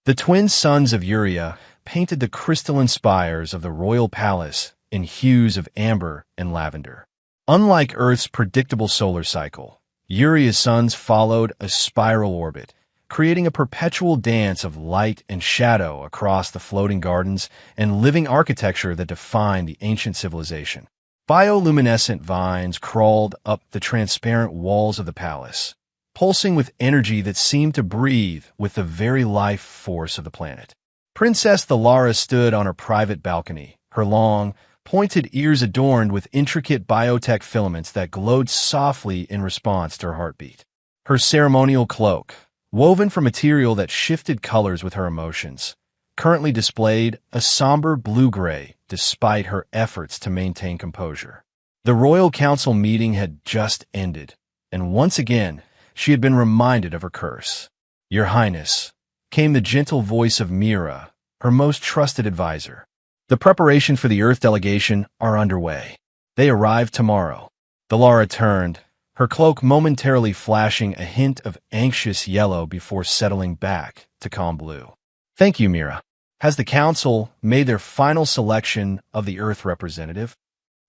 The twin sons of Uriya painted the crystalline spires of the royal palace in hues of amber and lavender. Unlike Earth's predictable solar cycle, Uriya's sons followed a spiral orbit, creating a perpetual dance of light and shadow across the floating gardens and living architecture that defined the ancient civilization. Bioluminescent vines crawled up the transparent walls of the palace, pulsing with energy that seemed to breathe with the very life force of the planet. Princess Thalara stood on her private balcony, her long, pointed ears adorned with intricate biotech filaments that glowed softly in response to her heartbeat. Her ceremonial cloak, woven from material that shifted colors with her emotions, currently displayed a somber blue-gray despite her efforts to maintain composure. The Royal Council meeting had just ended, and once again, she had been reminded of her curse. "Your Highness," came the gentle voice of Mira, her most trusted advisor. "The preparations for the Earth delegation are underway. They arrive tomorrow." Thalara turned, her cloak momentarily flashing a hint of anxious yellow before settling back to calm blue. "Thank you, Mira. Has the Council made their final selection of the Earth representative?"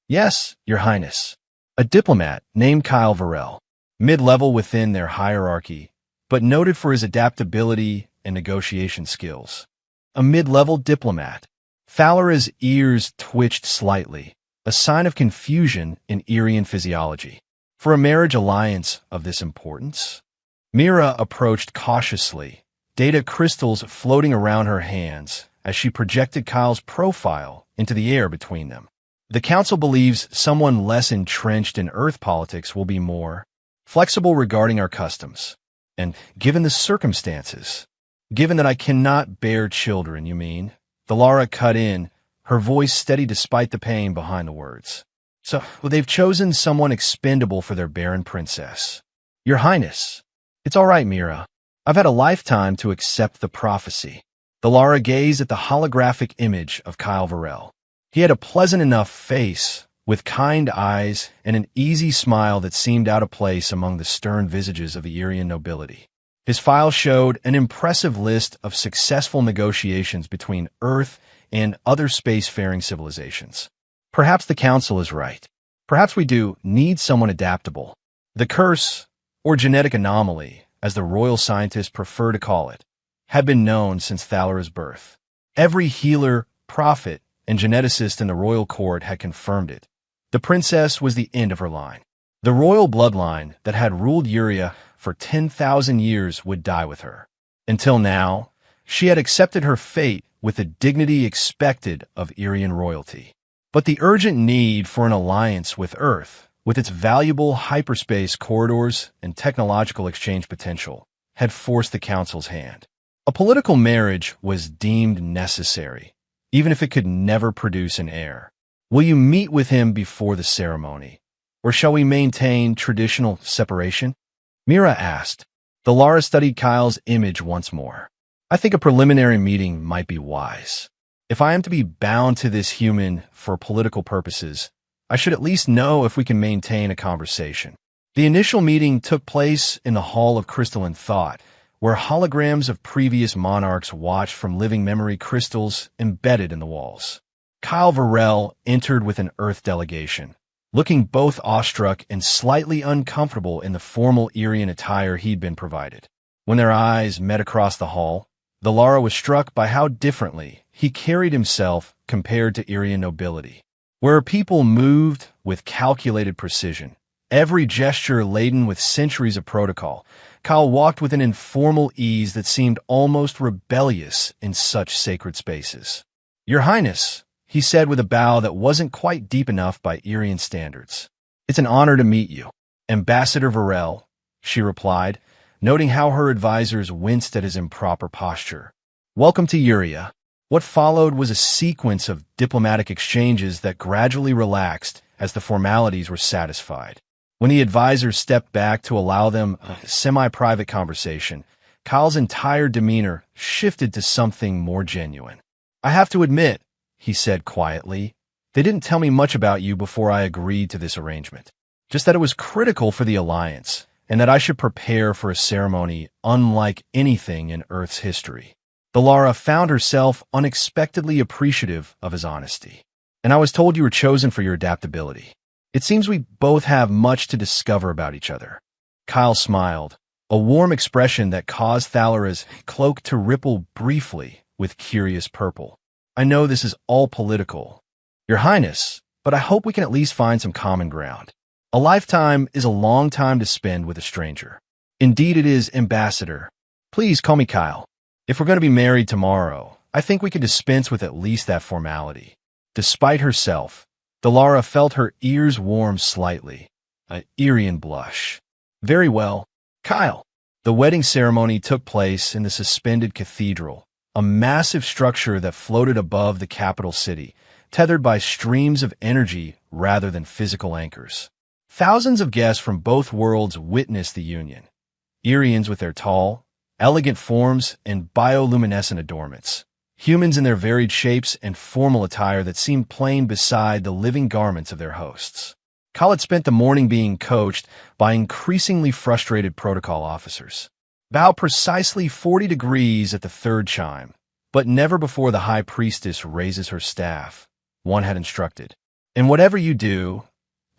"Yes, Your Highness. A diplomat named Kyle Varel, mid-level within their hierarchy, but noted for his adaptability and negotiation skills." A mid-level diplomat. Thalara's ears twitched slightly, a sign of confusion in Irian physiology. For a marriage alliance of this importance? Mira approached cautiously, data crystals floating around her hands as she projected Kyle's profile into the air between them. "The Council believes someone less entrenched in Earth politics will be more flexible regarding our customs. And given the circumstances, given that I cannot bear children, you mean?" Thalara cut in, her voice steady despite the pain behind the words. "So, they've chosen someone expendable for their barren princess." "Your Highness." "It's all right, Mira. I've had a lifetime to accept the prophecy." Thalara gazed at the holographic image of Kyle Varel. He had a pleasant enough face, with kind eyes and an easy smile that seemed out of place among the stern visages of the Irian nobility. His file showed an impressive list of successful negotiations between Earth and other spacefaring civilizations. Perhaps the Council is right. Perhaps we do need someone adaptable. The curse, or genetic anomaly, as the royal scientists prefer to call it, had been known since Thalara's birth. Every healer, prophet, and geneticist in the royal court had confirmed it. The princess was the end of her line. The royal bloodline that had ruled Uriya for 10,000 years would die with her. Until now, she had accepted her fate with the dignity expected of Irian royalty. But the urgent need for an alliance with Earth, with its valuable hyperspace corridors and technological exchange potential, had forced the Council's hand. A political marriage was deemed necessary, even if it could never produce an heir. "Will you meet with him before the ceremony, or shall we maintain traditional separation?" Mira asked. Thalara studied Kyle's image once more. "I think a preliminary meeting might be wise. If I am to be bound to this human for political purposes, I should at least know if we can maintain a conversation." The initial meeting took place in the Hall of Crystalline Thought, where holograms of previous monarchs watched from living memory crystals embedded in the walls. Kyle Varel entered with an Earth delegation, looking both awestruck and slightly uncomfortable in the formal Irian attire he'd been provided. When their eyes met across the hall, Thalara was struck by how differently he carried himself compared to Irian nobility. Where people moved with calculated precision, every gesture laden with centuries of protocol, Kyle walked with an informal ease that seemed almost rebellious in such sacred spaces. "Your Highness," he said with a bow that wasn't quite deep enough by Irian standards. "It's an honor to meet you." "Ambassador Varel," she replied, noting how her advisors winced at his improper posture. "Welcome to Uriya." What followed was a sequence of diplomatic exchanges that gradually relaxed as the formalities were satisfied. When the advisors stepped back to allow them a semi-private conversation, Kyle's entire demeanor shifted to something more genuine. "I have to admit," he said quietly, "they didn't tell me much about you before I agreed to this arrangement. Just that it was critical for the alliance, and that I should prepare for a ceremony unlike anything in Earth's history." Lara found herself unexpectedly appreciative of his honesty. And I was told you were chosen for your adaptability. It seems we both have much to discover about each other. Kyle smiled, a warm expression that caused Thalara's cloak to ripple briefly with curious purple. I know this is all political, Your Highness, but I hope we can at least find some common ground. A lifetime is a long time to spend with a stranger. Indeed it is, Ambassador. Please call me Kyle. If we're going to be married tomorrow, I think we could dispense with at least that formality. Despite herself, Lara felt her ears warm slightly, an Irian blush. Very well, Kyle. The wedding ceremony took place in the suspended cathedral, a massive structure that floated above the capital city, tethered by streams of energy rather than physical anchors. Thousands of guests from both worlds witnessed the union. Irians with their tall, elegant forms and bioluminescent adornments. Humans in their varied shapes and formal attire that seemed plain beside the living garments of their hosts. Kyle had spent the morning being coached by increasingly frustrated protocol officers. Bow precisely 40 degrees at the third chime, but never before the high priestess raises her staff, one had instructed. And whatever you do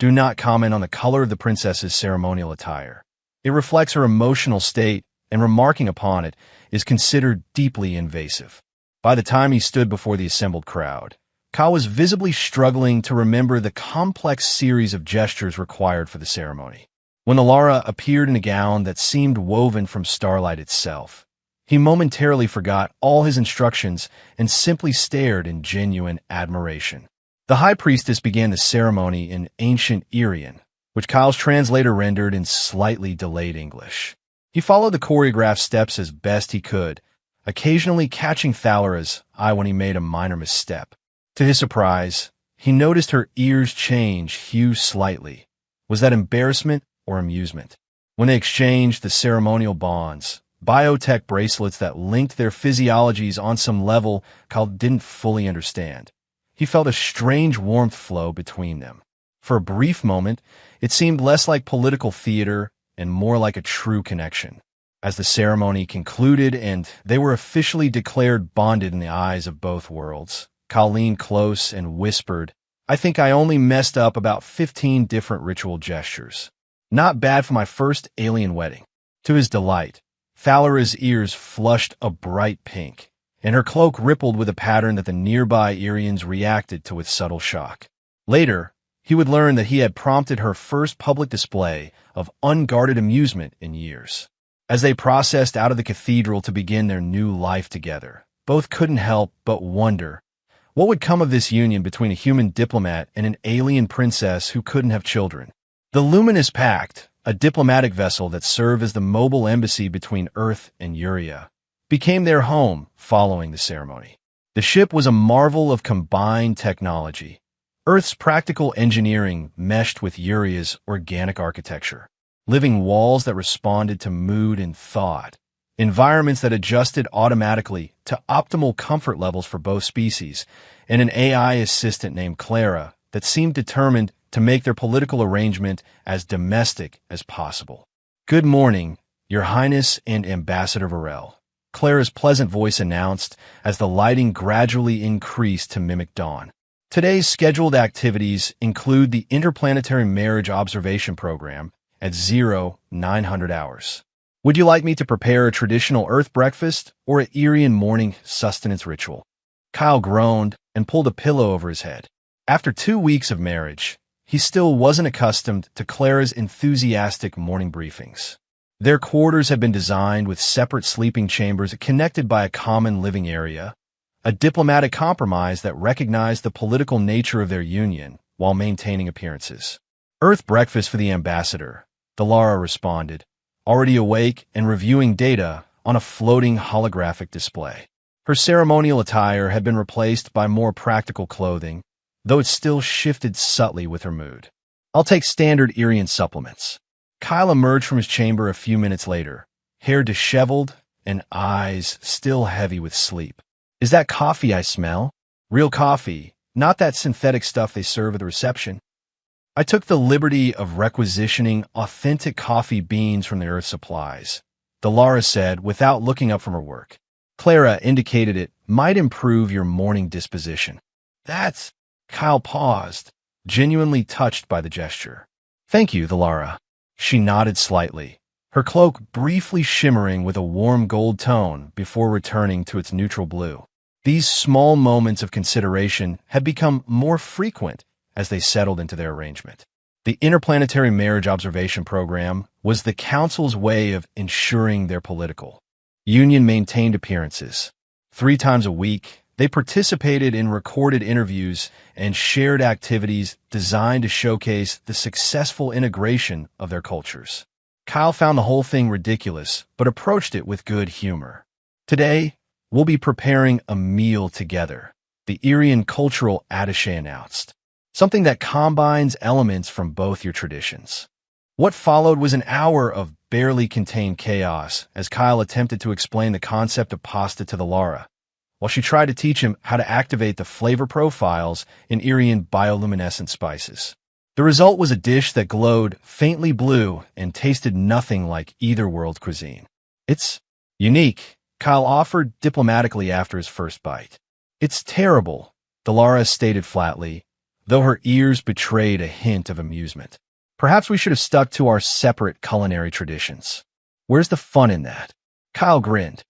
not comment on the color of the princess's ceremonial attire. It reflects her emotional state, and remarking upon it is considered deeply invasive. By the time he stood before the assembled crowd, Kyle was visibly struggling to remember the complex series of gestures required for the ceremony. When Lara appeared in a gown that seemed woven from starlight itself, he momentarily forgot all his instructions and simply stared in genuine admiration. The high priestess began the ceremony in ancient Irian, which Kyle's translator rendered in slightly delayed English. He followed the choreographed steps as best he could, occasionally catching Thalara's eye when he made a minor misstep. To his surprise, he noticed her ears change hue slightly. Was that embarrassment or amusement? When they exchanged the ceremonial bonds, biotech bracelets that linked their physiologies on some level Kyle didn't fully understand, he felt a strange warmth flow between them. For a brief moment, it seemed less like political theater and more like a true connection. As the ceremony concluded and they were officially declared bonded in the eyes of both worlds, Kyle leaned close and whispered, I think I only messed up about 15 different ritual gestures. Not bad for my first alien wedding. To his delight, Thalara's ears flushed a bright pink, and her cloak rippled with a pattern that the nearby Irians reacted to with subtle shock. Later, he would learn that he had prompted her first public display of unguarded amusement in years. As they processed out of the cathedral to begin their new life together, both couldn't help but wonder what would come of this union between a human diplomat and an alien princess who couldn't have children. The Luminous Pact, a diplomatic vessel that served as the mobile embassy between Earth and Uria, became their home following the ceremony. The ship was a marvel of combined technology. Earth's practical engineering meshed with Uria's organic architecture. Living walls that responded to mood and thought. Environments that adjusted automatically to optimal comfort levels for both species, and an AI assistant named Clara that seemed determined to make their political arrangement as domestic as possible. Good morning, Your Highness and Ambassador Varel, Clara's pleasant voice announced as the lighting gradually increased to mimic dawn. Today's scheduled activities include the Interplanetary Marriage Observation Program at 0900 hours. Would you like me to prepare a traditional Earth breakfast or an Irian morning sustenance ritual? Kyle groaned and pulled a pillow over his head. After 2 weeks of marriage, he still wasn't accustomed to Clara's enthusiastic morning briefings. Their quarters had been designed with separate sleeping chambers connected by a common living area, a diplomatic compromise that recognized the political nature of their union while maintaining appearances. Earth breakfast for the ambassador, Lara responded, already awake and reviewing data on a floating holographic display. Her ceremonial attire had been replaced by more practical clothing, though it still shifted subtly with her mood. I'll take standard Irian supplements. Kyle emerged from his chamber a few minutes later, hair disheveled and eyes still heavy with sleep. Is that coffee I smell? Real coffee, not that synthetic stuff they serve at the reception. I took the liberty of requisitioning authentic coffee beans from the Earth supplies, Lara said without looking up from her work. Clara indicated it might improve your morning disposition. That's... Kyle paused, genuinely touched by the gesture. Thank you, Lara. She nodded slightly, her cloak briefly shimmering with a warm gold tone before returning to its neutral blue. These small moments of consideration had become more frequent as they settled into their arrangement. The Interplanetary Marriage Observation Program was the Council's way of ensuring their political union maintained appearances. 3 times a week, they participated in recorded interviews and shared activities designed to showcase the successful integration of their cultures. Kyle found the whole thing ridiculous, but approached it with good humor. Today, we'll be preparing a meal together, the Irian cultural attaché announced. Something that combines elements from both your traditions. What followed was an hour of barely contained chaos as Kyle attempted to explain the concept of pasta to the Lara, while she tried to teach him how to activate the flavor profiles in Irian bioluminescent spices. The result was a dish that glowed faintly blue and tasted nothing like either world's cuisine. It's unique, Kyle offered diplomatically after his first bite. It's terrible, the Lara stated flatly, though her ears betrayed a hint of amusement. Perhaps we should have stuck to our separate culinary traditions. Where's the fun in that? Kyle grinned.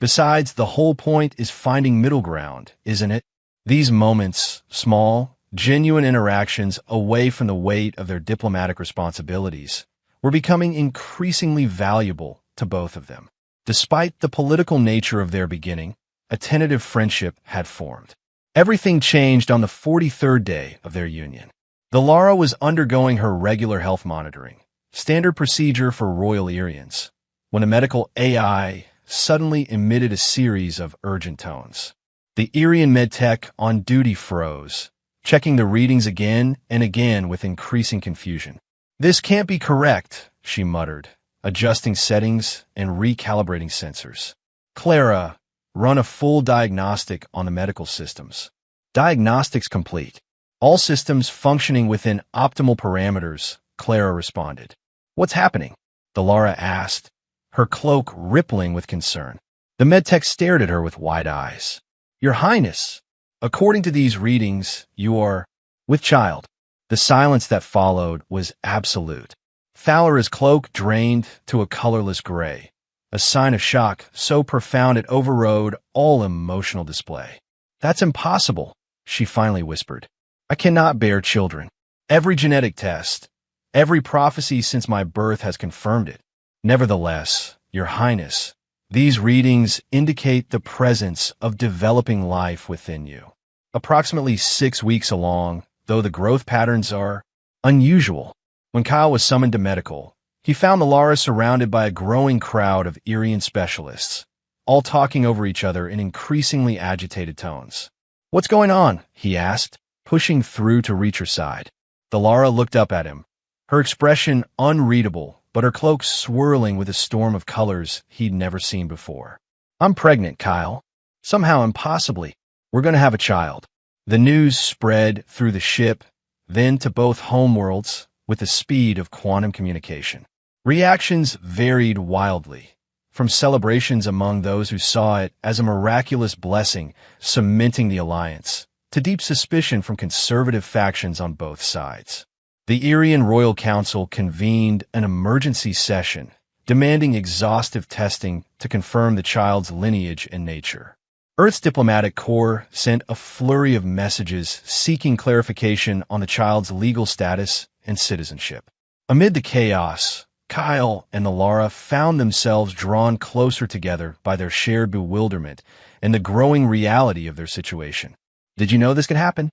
Besides, the whole point is finding middle ground, isn't it? These moments, small, genuine interactions away from the weight of their diplomatic responsibilities, were becoming increasingly valuable to both of them. Despite the political nature of their beginning, a tentative friendship had formed. Everything changed on the 43rd day of their union. The Lara was undergoing her regular health monitoring, standard procedure for royal Irians, when a medical AI suddenly emitted a series of urgent tones. The Irian medtech on duty froze, checking the readings again and again with increasing confusion. This can't be correct, she muttered, adjusting settings and recalibrating sensors. Clara, run a full diagnostic on the medical systems. Diagnostics complete. All systems functioning within optimal parameters, Clara responded. What's happening? The Lara asked, her cloak rippling with concern. The medtech stared at her with wide eyes. Your Highness, according to these readings, you are with child. The silence that followed was absolute. Thalara's cloak drained to a colorless gray, a sign of shock so profound it overrode all emotional display. That's impossible, she finally whispered. I cannot bear children. Every genetic test, every prophecy since my birth has confirmed it. Nevertheless, Your Highness, these readings indicate the presence of developing life within you. Approximately 6 weeks along, though the growth patterns are unusual. When Kyle was summoned to medical, he found the Lara surrounded by a growing crowd of Irian specialists, all talking over each other in increasingly agitated tones. What's going on? He asked, pushing through to reach her side. The Lara looked up at him, her expression unreadable, but her cloak swirling with a storm of colors he'd never seen before. I'm pregnant, Kyle. Somehow impossibly. We're going to have a child. The news spread through the ship, then to both homeworlds with the speed of quantum communication. Reactions varied wildly, from celebrations among those who saw it as a miraculous blessing cementing the alliance, to deep suspicion from conservative factions on both sides. The Irian Royal Council convened an emergency session, demanding exhaustive testing to confirm the child's lineage and nature. Earth's diplomatic corps sent a flurry of messages seeking clarification on the child's legal status and citizenship. Amid the chaos, Kyle and the Lara found themselves drawn closer together by their shared bewilderment and the growing reality of their situation. Did you know this could happen?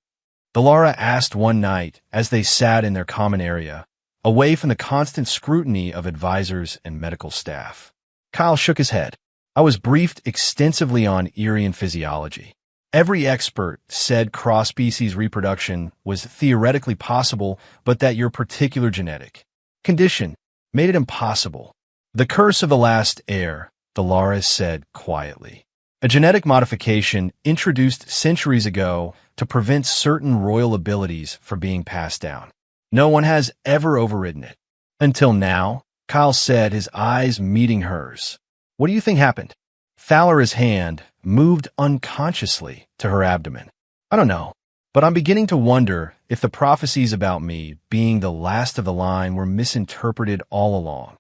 The Lara asked one night as they sat in their common area, away from the constant scrutiny of advisors and medical staff. Kyle shook his head. I was briefed extensively on Irian physiology. Every expert said cross-species reproduction was theoretically possible, but that your particular genetic condition made it impossible. The curse of the last heir, the Lara said quietly. A genetic modification introduced centuries ago to prevent certain royal abilities from being passed down. No one has ever overridden it. Until now, Kyle said, his eyes meeting hers. What do you think happened? Thalara's hand moved unconsciously to her abdomen. I don't know, but I'm beginning to wonder if the prophecies about me being the last of the line were misinterpreted all along.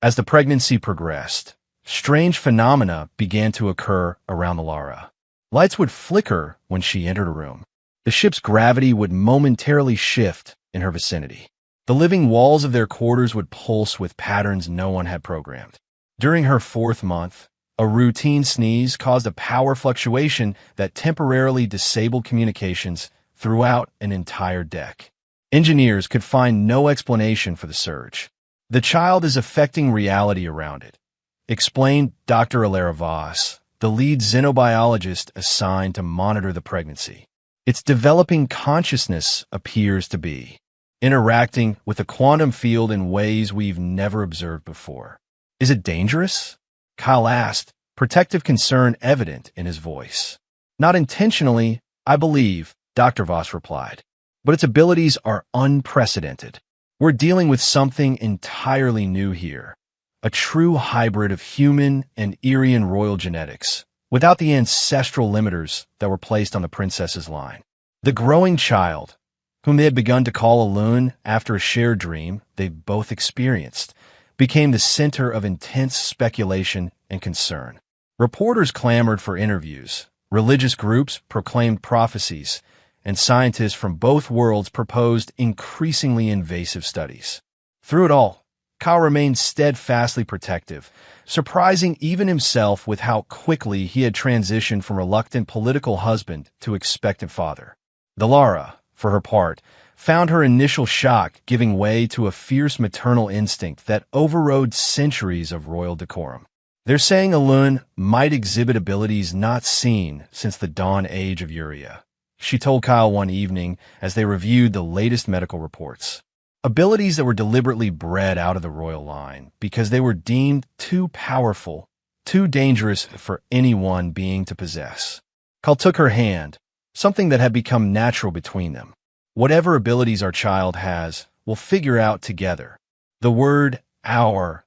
As the pregnancy progressed, strange phenomena began to occur around the Lara. Lights would flicker when she entered a room. The ship's gravity would momentarily shift in her vicinity. The living walls of their quarters would pulse with patterns no one had programmed. During her 4th month, a routine sneeze caused a power fluctuation that temporarily disabled communications throughout an entire deck. Engineers could find no explanation for the surge. The child is affecting reality around it, explained Dr. Alara Voss, the lead xenobiologist assigned to monitor the pregnancy. Its developing consciousness appears to be interacting with the quantum field in ways we've never observed before. Is it dangerous? Kyle asked, protective concern evident in his voice. Not intentionally, I believe, Dr. Voss replied, but its abilities are unprecedented. We're dealing with something entirely new here, a true hybrid of human and Irian royal genetics, without the ancestral limiters that were placed on the princess's line. The growing child, whom they had begun to call Alun after a shared dream they've both experienced, became the center of intense speculation and concern. Reporters clamored for interviews, religious groups proclaimed prophecies, and scientists from both worlds proposed increasingly invasive studies. Through it all, Kyle remained steadfastly protective, surprising even himself with how quickly he had transitioned from reluctant political husband to expectant father. The Lara, for her part, found her initial shock giving way to a fierce maternal instinct that overrode centuries of royal decorum. They're saying Alun might exhibit abilities not seen since the dawn age of Uria, she told Kyle one evening as they reviewed the latest medical reports. Abilities that were deliberately bred out of the royal line because they were deemed too powerful, too dangerous for any one being to possess. Kyle took her hand, something that had become natural between them. Whatever abilities our child has, we'll figure out together. The word "our"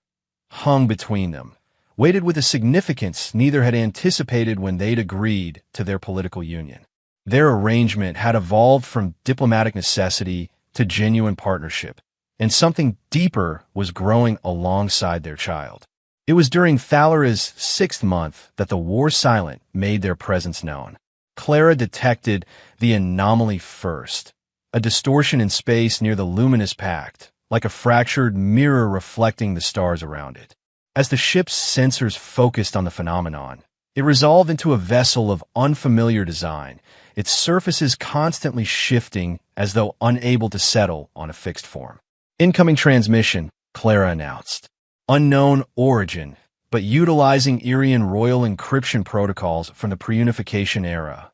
hung between them, weighted with a significance neither had anticipated when they'd agreed to their political union. Their arrangement had evolved from diplomatic necessity to genuine partnership, and something deeper was growing alongside their child. It was during Thalara's 6th month that the War Silent made their presence known. Clara detected the anomaly first, a distortion in space near the luminous pact, like a fractured mirror reflecting the stars around it. As the ship's sensors focused on the phenomenon, it resolved into a vessel of unfamiliar design, its surfaces constantly shifting as though unable to settle on a fixed form. Incoming transmission, Clara announced. Unknown origin, but utilizing Irian royal encryption protocols from the preunification era.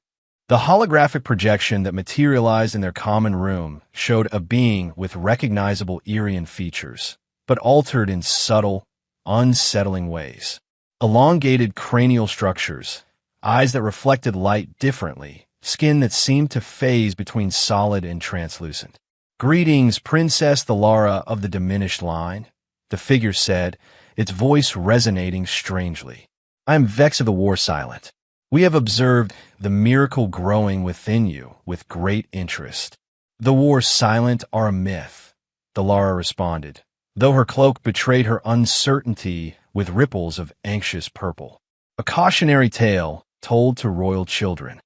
The holographic projection that materialized in their common room showed a being with recognizable Irian features, but altered in subtle, unsettling ways. Elongated cranial structures, eyes that reflected light differently, skin that seemed to phase between solid and translucent. "Greetings, Princess Thalara of the diminished line," the figure said, its voice resonating strangely. "I am Vex of the War Silent. We have observed the miracle growing within you with great interest." "The War Silent are a myth," Thalara responded, though her cloak betrayed her uncertainty with ripples of anxious purple. "A cautionary tale told to royal children.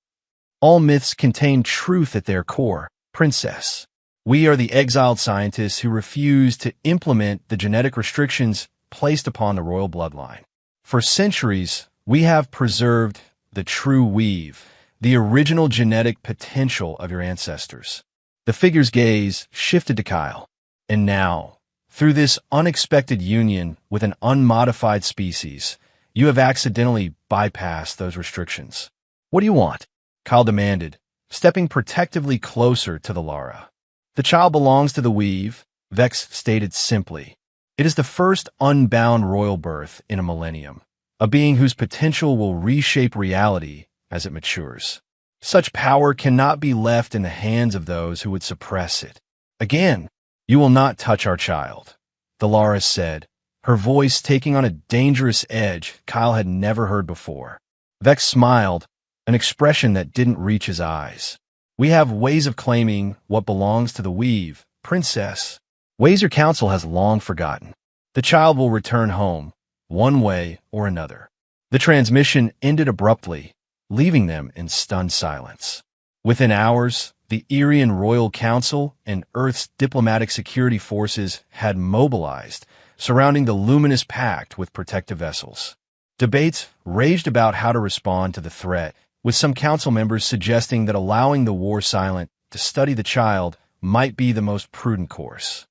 All myths contain truth at their core, Princess. We are the exiled scientists who refuse to implement the genetic restrictions placed upon the royal bloodline. For centuries, we have preserved the true weave, the original genetic potential of your ancestors." The figure's gaze shifted to Kyle. "And now, through this unexpected union with an unmodified species, you have accidentally bypassed those restrictions. What do you want?" Kyle demanded, stepping protectively closer to the Lara. "The child belongs to the weave," Vex stated simply. "It is the first unbound royal birth in a millennium, a being whose potential will reshape reality as it matures. Such power cannot be left in the hands of those who would suppress it. Again, you will not touch our child," the Lara said, her voice taking on a dangerous edge Kyle had never heard before. Vex smiled, an expression that didn't reach his eyes. We have ways of claiming what belongs to the weave, princess. Ways your council has long forgotten. The child will return home, one way or another. The transmission ended abruptly, leaving them in stunned silence. Within hours, the Irian Royal Council and Earth's diplomatic security forces had mobilized, surrounding the luminous pact with protective vessels. Debates raged about how to respond to the threat, with some council members suggesting that allowing the war silent to study the child might be the most prudent course.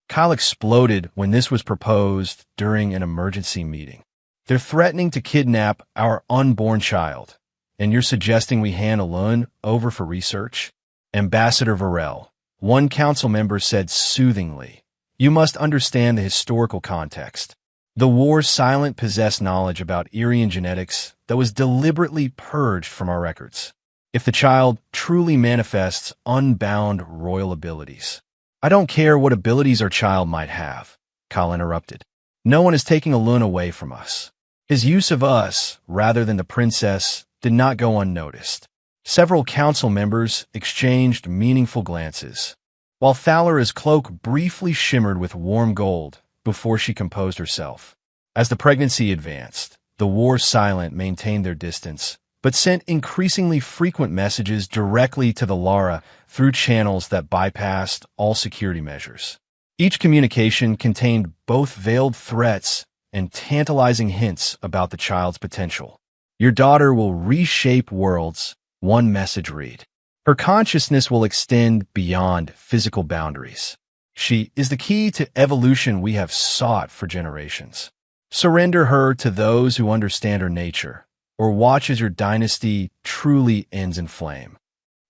Kyle exploded when this was proposed during an emergency meeting. They're threatening to kidnap our unborn child, and you're suggesting we hand Alun over for research? Ambassador Varel, one council member said soothingly, you must understand the historical context. The war silent possessed knowledge about Irian genetics that was deliberately purged from our records. If the child truly manifests unbound royal abilities. I don't care what abilities our child might have, Kyle interrupted. No one is taking Alun away from us. His use of us, rather than the princess, did not go unnoticed. Several council members exchanged meaningful glances, while Thalara's cloak briefly shimmered with warm gold before she composed herself. As the pregnancy advanced, the war silent maintained their distance, but sent increasingly frequent messages directly to the Lara through channels that bypassed all security measures. Each communication contained both veiled threats and tantalizing hints about the child's potential. Your daughter will reshape worlds, one message read. Her consciousness will extend beyond physical boundaries. She is the key to evolution we have sought for generations. Surrender her to those who understand her nature, or watch as your dynasty truly ends in flame.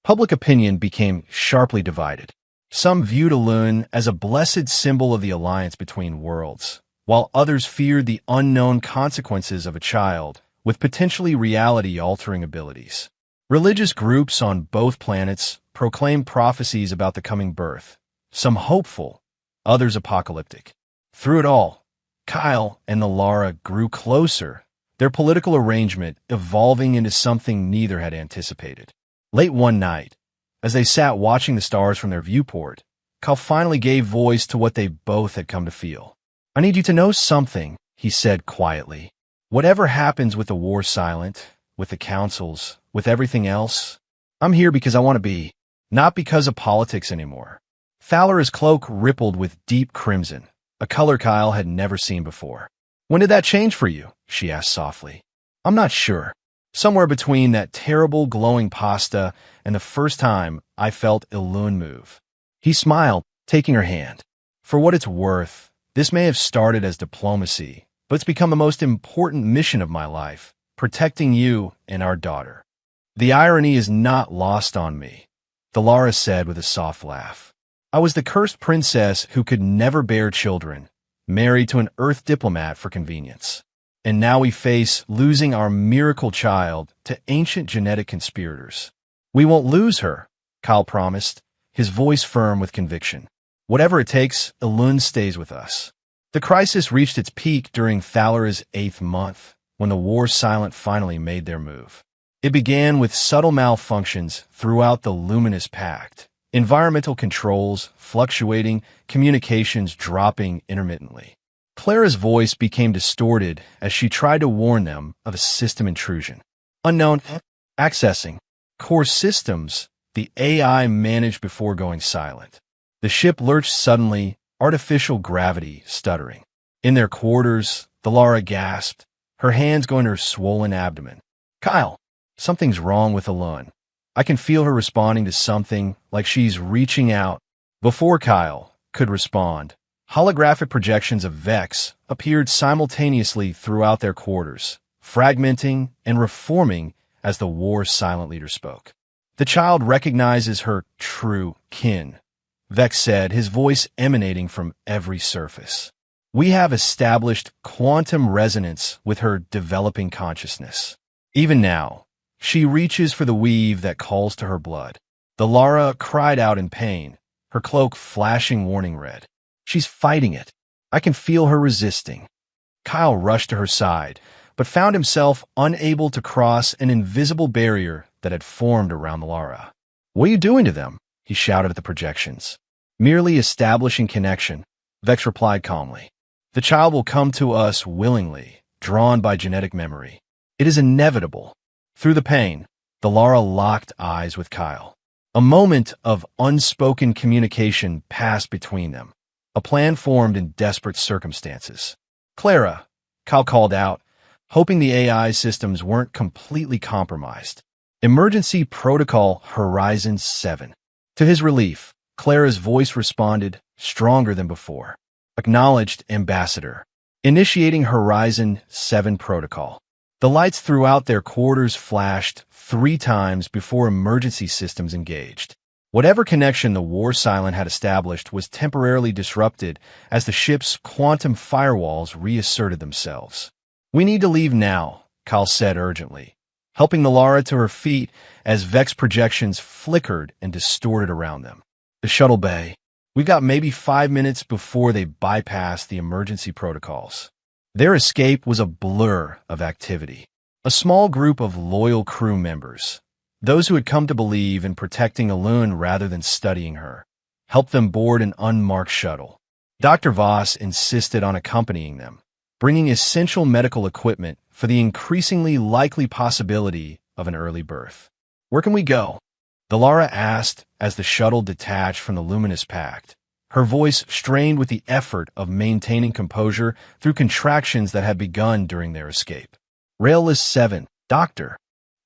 Public opinion became sharply divided. Some viewed Alun as a blessed symbol of the alliance between worlds, while others feared the unknown consequences of a child with potentially reality-altering abilities. Religious groups on both planets proclaimed prophecies about the coming birth, some hopeful, others apocalyptic. Through it all, Kyle and the Lara grew closer, their political arrangement evolving into something neither had anticipated. Late one night, as they sat watching the stars from their viewport, Kyle finally gave voice to what they both had come to feel. I need you to know something, he said quietly. Whatever happens with the war silent, with the councils, with everything else, I'm here because I want to be, not because of politics anymore. Thalara's cloak rippled with deep crimson, a color Kyle had never seen before. When did that change for you? She asked softly. I'm not sure. Somewhere between that terrible glowing pasta and the first time I felt Alun move. He smiled, taking her hand. For what it's worth, this may have started as diplomacy, but it's become the most important mission of my life, protecting you and our daughter. The irony is not lost on me, Thalara said with a soft laugh. I was the cursed princess who could never bear children, married to an Earth diplomat for convenience. And now we face losing our miracle child to ancient genetic conspirators. We won't lose her, Kyle promised, his voice firm with conviction. Whatever it takes, Alun stays with us. The crisis reached its peak during Thalara's 8th month, when the war silent finally made their move. It began with subtle malfunctions throughout the luminous pact, environmental controls fluctuating, communications dropping intermittently. Clara's voice became distorted as she tried to warn them of a system intrusion. Unknown accessing. Core systems, the AI managed before going silent. The ship lurched suddenly, artificial gravity stuttering. In their quarters, Thalara gasped, her hands going to her swollen abdomen. Kyle, something's wrong with Alun. I can feel her responding to something, like she's reaching out. Before Kyle could respond, holographic projections of Vex appeared simultaneously throughout their quarters, fragmenting and reforming as the war's silent leader spoke. The child recognizes her true kin, Vex said, his voice emanating from every surface. We have established quantum resonance with her developing consciousness. Even now, she reaches for the weave that calls to her blood. The Lara cried out in pain, her cloak flashing warning red. She's fighting it. I can feel her resisting. Kyle rushed to her side, but found himself unable to cross an invisible barrier that had formed around the Lara. "What are you doing to them?" he shouted at the projections. "Merely establishing connection," Vex replied calmly. "The child will come to us willingly, drawn by genetic memory. It is inevitable." Through the pain, the Lara locked eyes with Kyle. A moment of unspoken communication passed between them. A plan formed in desperate circumstances. "Clara," Kyle called out, hoping the AI systems weren't completely compromised. "Emergency Protocol Horizon 7. To his relief, Clara's voice responded, stronger than before. "Acknowledged, Ambassador. Initiating Horizon 7 Protocol." The lights throughout their quarters flashed 3 times before emergency systems engaged. Whatever connection the war silent had established was temporarily disrupted as the ship's quantum firewalls reasserted themselves. "We need to leave now," Kyle said urgently, helping the Lara to her feet as Vex projections flickered and distorted around them. "The shuttle bay. We've got maybe 5 minutes before they bypass the emergency protocols." Their escape was a blur of activity. A small group of loyal crew members, those who had come to believe in protecting Elune rather than studying her, helped them board an unmarked shuttle. Dr. Voss insisted on accompanying them, bringing essential medical equipment for the increasingly likely possibility of an early birth. "Where can we go?" the Lara asked as the shuttle detached from the luminous pact, her voice strained with the effort of maintaining composure through contractions that had begun during their escape. "Railless 7, Doctor,"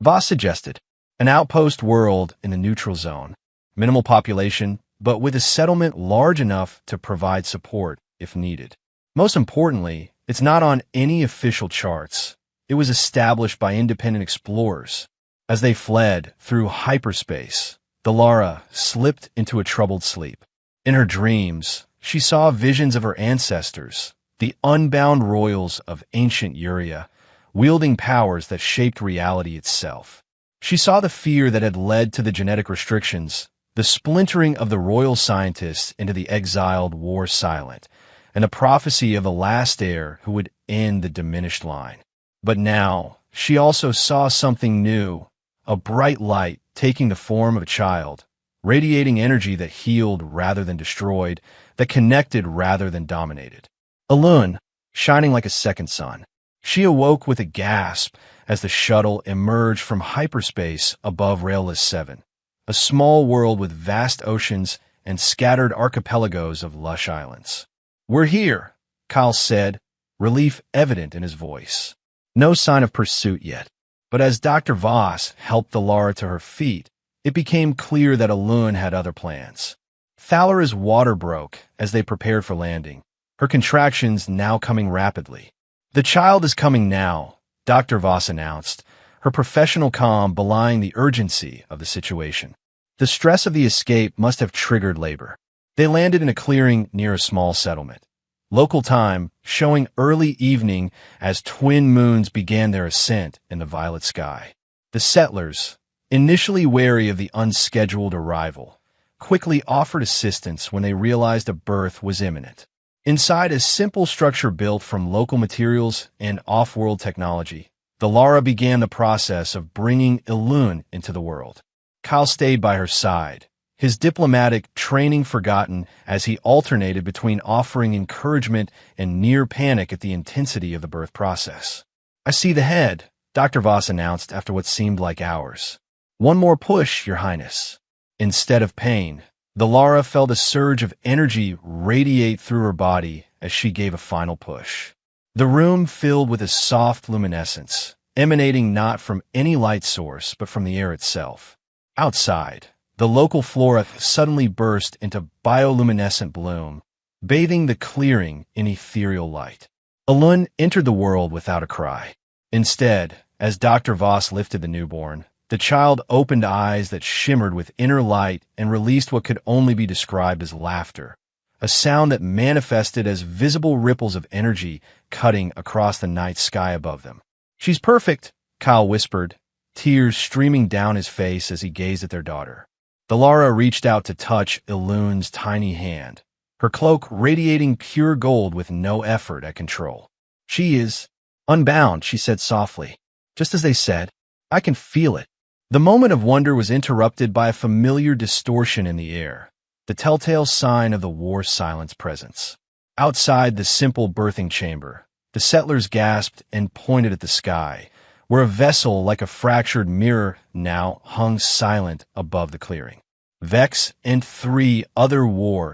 Voss suggested. "An outpost world in the neutral zone. Minimal population, but with a settlement large enough to provide support if needed. Most importantly, it's not on any official charts. It was established by independent explorers." As they fled through hyperspace, the Lara slipped into a troubled sleep. In her dreams, she saw visions of her ancestors, the unbound royals of ancient Uria, wielding powers that shaped reality itself. She saw the fear that had led to the genetic restrictions, the splintering of the royal scientists into the exiled war silent, and the prophecy of a last heir who would end the diminished line. But now, she also saw something new, a bright light taking the form of a child, radiating energy that healed rather than destroyed, that connected rather than dominated. Elune, shining like a second sun. She awoke with a gasp as the shuttle emerged from hyperspace above Railless 7, a small world with vast oceans and scattered archipelagos of lush islands. "We're here," Kyle said, relief evident in his voice. No sign of pursuit yet, but as Dr. Voss helped the Lara to her feet, it became clear that Elune had other plans. Thalara's water broke as they prepared for landing, her contractions now coming rapidly. "The child is coming now," Dr. Voss announced, her professional calm belying the urgency of the situation. The stress of the escape must have triggered labor. They landed in a clearing near a small settlement. Local time showing early evening as twin moons began their ascent in the violet sky. The settlers, initially wary of the unscheduled arrival, quickly offered assistance when they realized a birth was imminent. Inside a simple structure built from local materials and off-world technology, the Lara began the process of bringing Elune into the world. Kyle stayed by her side, his diplomatic training forgotten as he alternated between offering encouragement and near panic at the intensity of the birth process. "I see the head," Dr. Voss announced after what seemed like hours. "One more push, Your Highness." Instead of pain, the Lara felt a surge of energy radiate through her body as she gave a final push. The room filled with a soft luminescence, emanating not from any light source but from the air itself. Outside, the local flora suddenly burst into bioluminescent bloom, bathing the clearing in ethereal light. Elune entered the world without a cry. Instead, as Dr. Voss lifted the newborn, the child opened eyes that shimmered with inner light and released what could only be described as laughter, a sound that manifested as visible ripples of energy cutting across the night sky above them. "She's perfect," Kyle whispered, tears streaming down his face as he gazed at their daughter. The Lara reached out to touch Elune's tiny hand, her cloak radiating pure gold with no effort at control. "She is unbound," she said softly. "Just as they said. I can feel it." The moment of wonder was interrupted by a familiar distortion in the air, the telltale sign of the war's silence presence. Outside the simple birthing chamber, the settlers gasped and pointed at the sky, where a vessel like a fractured mirror now hung silent above the clearing. Vex and 3 other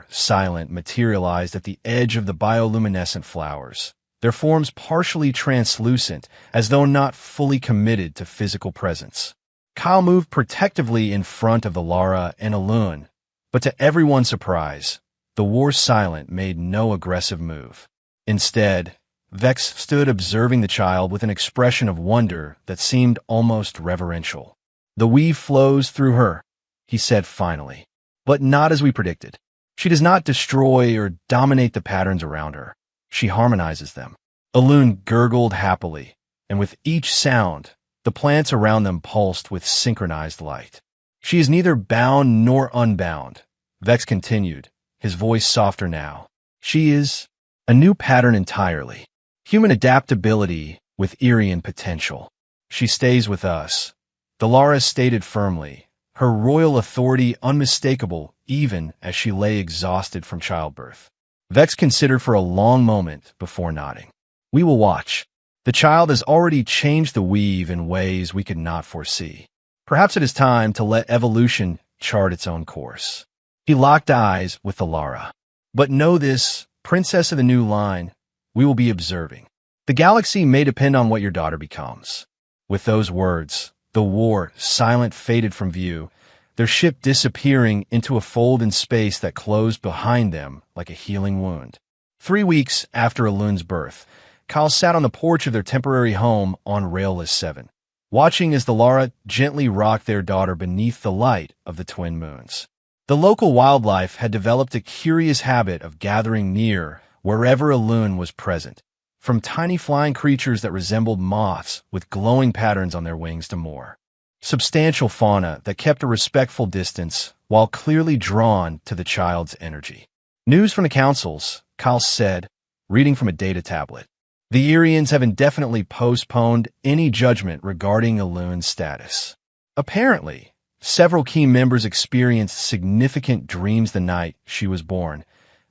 silent materialized at the edge of the bioluminescent flowers, their forms partially translucent, as though not fully committed to physical presence. Kyle moved protectively in front of the Lara and Elune, but to everyone's surprise, the silent made no aggressive move. Instead, Vex stood observing the child with an expression of wonder that seemed almost reverential. "The weave flows through her," he said finally, "but not as we predicted. She does not destroy or dominate the patterns around her. She harmonizes them." Elune gurgled happily, and with each sound, the plants around them pulsed with synchronized light. "She is neither bound nor unbound," Vex continued, his voice softer now. "She is a new pattern entirely. Human adaptability with Irian potential. She stays with us," the Lara stated firmly, her royal authority unmistakable even as she lay exhausted from childbirth. Vex considered for a long moment before nodding. "We will watch. The child has already changed the weave in ways we could not foresee. Perhaps it is time to let evolution chart its own course." He locked eyes with the Lara. "But know this, Princess of the New Line, we will be observing. The galaxy may depend on what your daughter becomes." With those words, the silent faded from view, their ship disappearing into a fold in space that closed behind them like a healing wound. 3 weeks after Elune's birth, Kyle sat on the porch of their temporary home on Railless 7, watching as the Lara gently rocked their daughter beneath the light of the twin moons. The local wildlife had developed a curious habit of gathering near wherever Elune was present, from tiny flying creatures that resembled moths with glowing patterns on their wings to more substantial fauna that kept a respectful distance while clearly drawn to the child's energy. "News from the councils," Kyle said, reading from a data tablet. "The Irians have indefinitely postponed any judgment regarding Elune's status. Apparently, several key members experienced significant dreams the night she was born,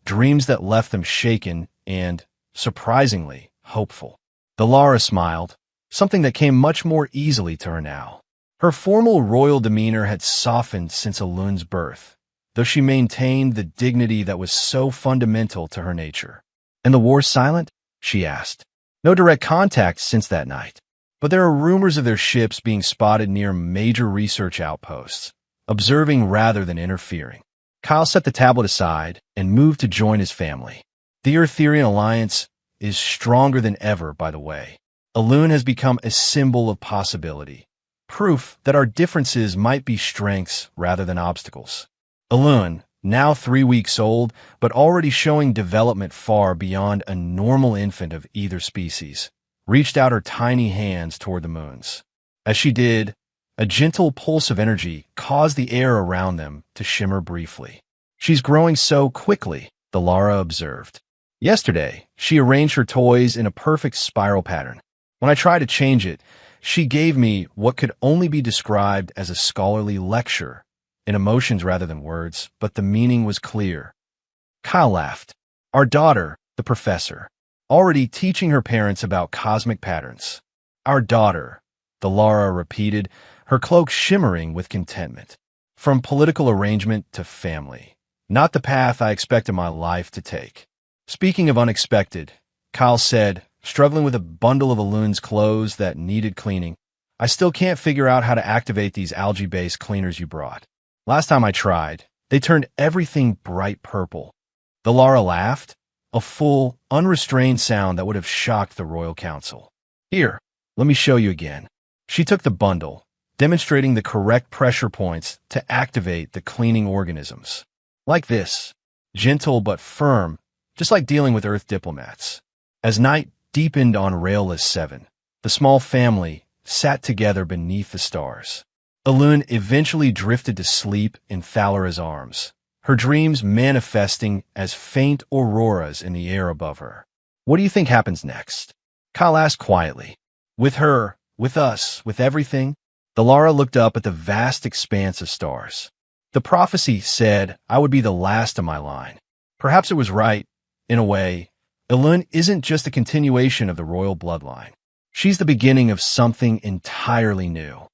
dreams that left them shaken and, surprisingly, hopeful." The Lara smiled, something that came much more easily to her now. Her formal royal demeanor had softened since Elune's birth, though she maintained the dignity that was so fundamental to her nature. "And the war's silent?" she asked. "No direct contact since that night, but there are rumors of their ships being spotted near major research outposts, observing rather than interfering." Kyle set the tablet aside and moved to join his family. "The Earth-Irian alliance is stronger than ever, by the way. Elune has become a symbol of possibility, proof that our differences might be strengths rather than obstacles." Elune, now 3 weeks old, but already showing development far beyond a normal infant of either species, reached out her tiny hands toward the moons. As she did, a gentle pulse of energy caused the air around them to shimmer briefly. "She's growing so quickly," the Lara observed. "Yesterday, she arranged her toys in a perfect spiral pattern. When I tried to change it, she gave me what could only be described as a scholarly lecture, in emotions rather than words, but the meaning was clear." Kyle laughed. "Our daughter, the professor, already teaching her parents about cosmic patterns." "Our daughter," the Lara repeated, her cloak shimmering with contentment. "From political arrangement to family. Not the path I expected my life to take." "Speaking of unexpected," Kyle said, struggling with a bundle of Elune's clothes that needed cleaning, "I still can't figure out how to activate these algae-based cleaners you brought. Last time I tried, they turned everything bright purple." The Lara laughed, a full, unrestrained sound that would have shocked the Royal Council. "Here, let me show you again." She took the bundle, demonstrating the correct pressure points to activate the cleaning organisms. "Like this, gentle but firm, just like dealing with Earth diplomats." As night deepened on Railless 7, the small family sat together beneath the stars. Elune eventually drifted to sleep in Thalara's arms, her dreams manifesting as faint auroras in the air above her. What do you think happens next? Kyle asked quietly. With her, with us, with everything? Dalara looked up at the vast expanse of stars. The prophecy said I would be the last of my line. Perhaps it was right, in a way. Elun isn't just a continuation of the royal bloodline. She's the beginning of something entirely new.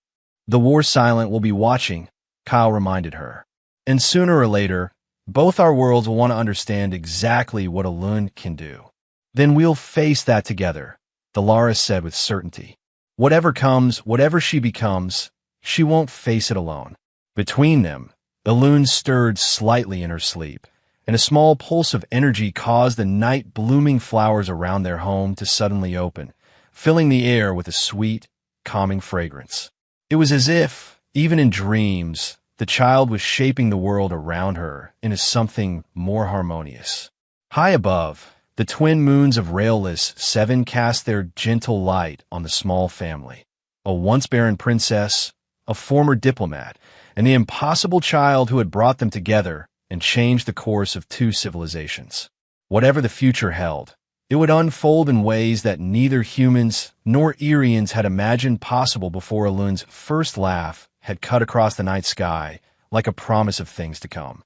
The war silent will be watching, Kyle reminded her. And sooner or later, both our worlds will want to understand exactly what Elun can do. Then we'll face that together, Dalara said with certainty. Whatever comes, whatever she becomes, she won't face it alone. Between them, Elun stirred slightly in her sleep, and a small pulse of energy caused the night-blooming flowers around their home to suddenly open, filling the air with a sweet, calming fragrance. It was as if, even in dreams, the child was shaping the world around her into something more harmonious. High above, the twin moons of Railless 7 cast their gentle light on the small family. A once barren princess, a former diplomat, and the impossible child who had brought them together and changed the course of 2 civilizations. Whatever the future held, it would unfold in ways that neither humans nor Irians had imagined possible before Elun's first laugh had cut across the night sky like a promise of things to come.